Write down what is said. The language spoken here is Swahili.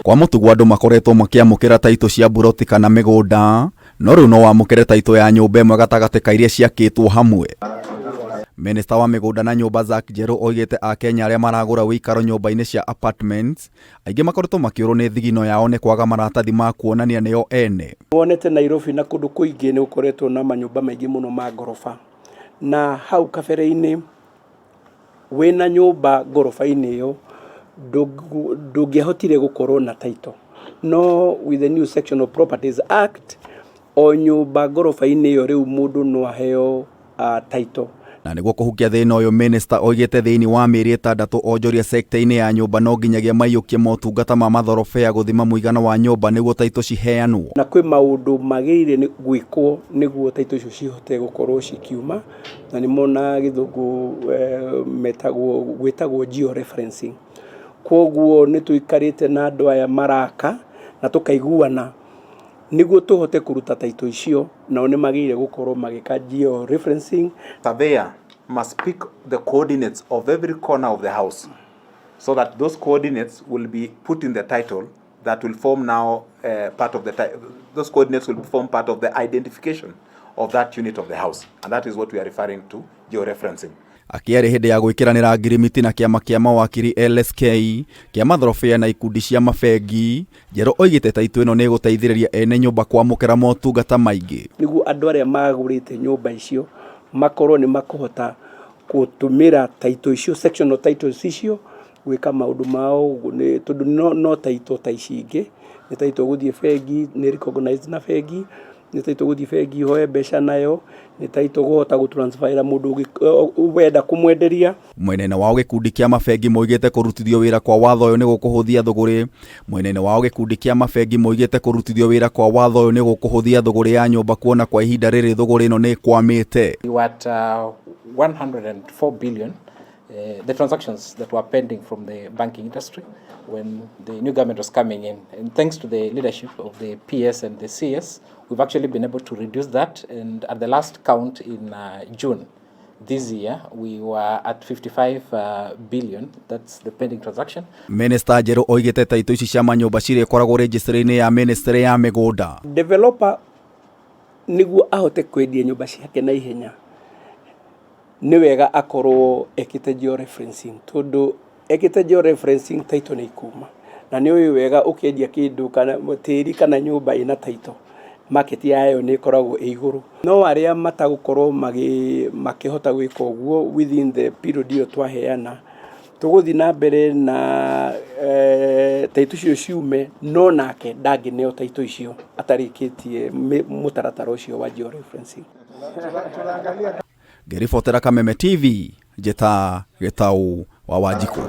Kwa mutugu andu makoretwo makiamukira taitu cia buroti kana migunda, no riu no wamukire taitu ya nyumba imwe gatagati ka iria ciakitwo hamwe. Minista wa migunda na nyumba ZACK NJERU oigite AKENYA aria maragura WUIKARO nyumba-ini cia apartments aingi makoretwo makiurwo ni thigino yao ni kwaga maratathi ma kuonania nio ene. Wonete Nairobi na kundu kuingi ni ukoretwo na manyumba maingi muno ma ngorofa, na hau kabere-ini wina nyumba ngorofa-ini iyo ndungihotire gukorwo na title. No with the new section of Properties Act o nyumba ngorofa-ini iyo riu mundu no aheo title. Na niguo kuhukia thina uyu minista oigite thiini wa mieri 6 onjoria sekta-ini ya nyumba no nginyagia maiyukie motungata ma mathorobea guthima muigana wa nyumba niguo title ciheanwo. Na kwi maundu magirire ni gwikwo niguo title icio cihote gukorwo cikiuma, na ni mona githungu gwitagwo georeferencing. Koguo ni tuikarite na andu aya maraka na tukaiguana niguo tuhote kuruta title icio, na ni magire gukorwo magika georeferencing. Surveyor must pick the coordinates of every corner of the house so that those coordinates will be put in the title that will form now part of the those coordinates will form part of the identification of that unit of the house, and that is what we are referring to georeferencing. Akiari hindi ya gwikiranira ngirimiti na kiama kia mawakiri LSK kia mathorobea na ikundi cia mabengi, NJERU oigite taitu ino ni guteithiriria ene nyumba kwamukira motungata maingi niguo andu aria magurite nyumba icio makorwo ni makuhota gutumira title icio, sectional titles icio gwika maundu mao. Ni tondu no title ta ici ingi ni title guthie bengi ni recognized na bengi, ni title guthie bengi hoe mbeca nayo, ni title guhota gutransfera mundu wenda kumwenderia. Mwenene wao gikundi kia mabengi moigite kurutithio wira kwa watho uyu ni gukuhuthia thuguri. Mwenene wao gikundi kia mabengi moigite kurutithio wira kwa watho uyu ni gukuhuthia thuguri ya nyumba kuona kwa ihinda riri thuguri ino ni kwamite. We were at 104 billion the transactions that were pending from the banking industry when the new government was coming in, and thanks to the leadership of the PS and the CS, we've actually been able to reduce that, and at the last count in June this year we were at 55 billion. That's the pending transaction. Minister NJERU oigite taitu ici cia manyumba cire koragwo registry-ini ya ministry ya migunda. Developer niguo ahote kwendia nyumba ciake na ihenya ni wega akorwo ekite georeferencing, tondu ekite georeferencing title ni ikuma, na ni wega ukiendia kindu kana tiri kana nyumba ina title market yayo ni koragwo iguru. No aria matagukorwo makihota gwika uguo within the period iyo twaheana, tuguthi na mbere na title icio ciume, no nake ndangineo title icio atarikitie mutaratara ucio wa georeferencing. Ngiribotera Kameme TV, Njeta Gitau wa Wanjikũ.